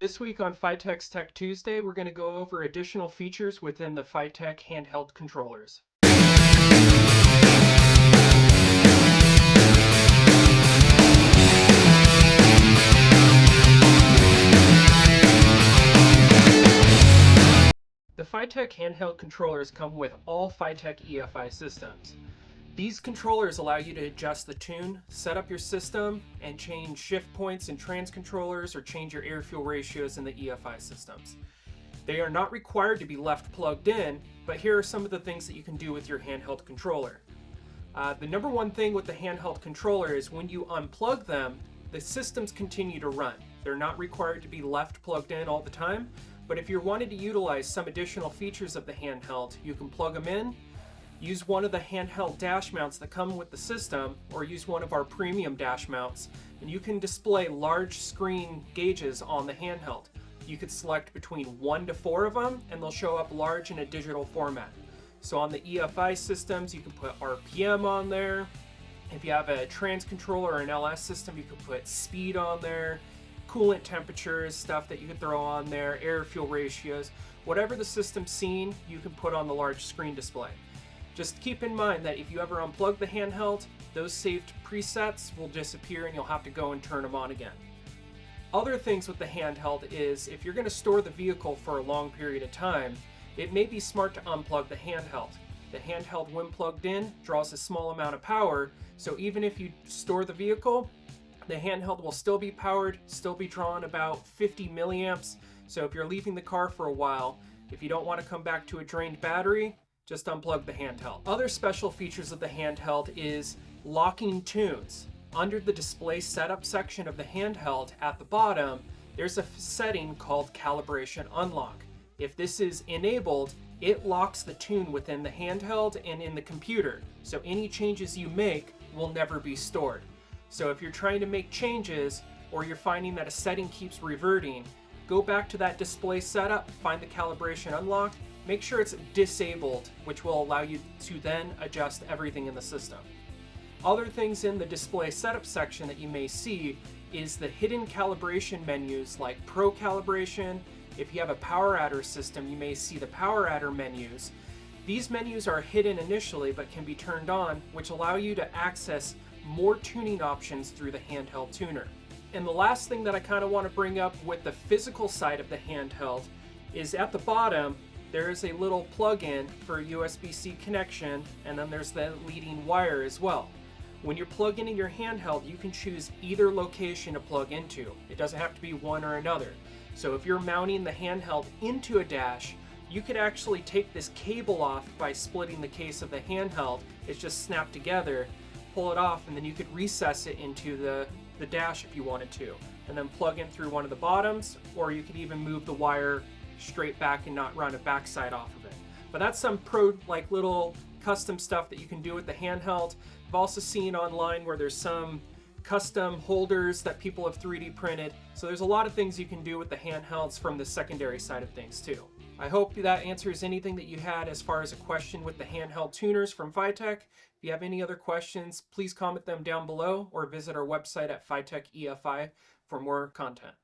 This week on FiTech's Tech Tuesday, we're going to go over additional features within the FiTech handheld controllers. The FiTech handheld controllers come with all FiTech EFI systems. These controllers allow you to adjust the tune, set up your system, and change shift points in trans controllers or change your air-fuel ratios in the EFI systems. They are not required to be left plugged in, but here are some of the things that you can do with your handheld controller. The number one thing with the handheld controller is when you unplug them, the systems continue to run. They're not required to be left plugged in all the time, but if you're wanting to utilize some additional features of the handheld, you can plug them in, use one of the handheld dash mounts that come with the system, or use one of our premium dash mounts, and you can display large screen gauges on the handheld. You could select between 1 to 4 of them, and they'll show up large in a digital format. So on the EFI systems, you can put RPM on there. If you have a trans controller or an LS system, you can put speed on there, coolant temperatures, stuff that you can throw on there, air-fuel ratios. Whatever the system's seen, you can put on the large screen display. Just keep in mind that if you ever unplug the handheld, those saved presets will disappear and you'll have to go and turn them on again. Other things with the handheld is if you're going to store the vehicle for a long period of time, it may be smart to unplug the handheld. The handheld, when plugged in, draws a small amount of power, so even if you store the vehicle, the handheld will still be powered, still be drawing about 50 milliamps. So if you're leaving the car for a while, if you don't want to come back to a drained battery, just unplug the handheld. Other special features of the handheld is locking tunes. Under the display setup section of the handheld at the bottom, there's a setting called calibration unlock. If this is enabled, it locks the tune within the handheld and in the computer, so any changes you make will never be stored. So if you're trying to make changes or you're finding that a setting keeps reverting, go back to that display setup, find the calibration unlock, make sure it's disabled, which will allow you to then adjust everything in the system. Other things in the display setup section that you may see is the hidden calibration menus like Pro Calibration. If you have a power adder system, you may see the power adder menus. These menus are hidden initially but can be turned on, which allow you to access more tuning options through the handheld tuner. And the last thing that I kind of want to bring up with the physical side of the handheld is at the bottom, there is a little plug-in for a USB-C connection, and then there's the leading wire as well. When you're plugging in your handheld, you can choose either location to plug into. It doesn't have to be one or another. So if you're mounting the handheld into a dash, you could actually take this cable off by splitting the case of the handheld. It's just snapped together, pull it off, and then you could recess it into the dash if you wanted to, and then plug in through one of the bottoms, or you could even move the wire straight back and not run a backside off of it. But that's some little custom stuff that you can do with the handheld. I've also seen online where there's some custom holders that people have 3D printed. So there's a lot of things you can do with the handhelds from the secondary side of things too. I hope that answers anything that you had as far as a question with the handheld tuners from FiTech. If you have any other questions, please comment them down below or visit our website at FiTech EFI for more content.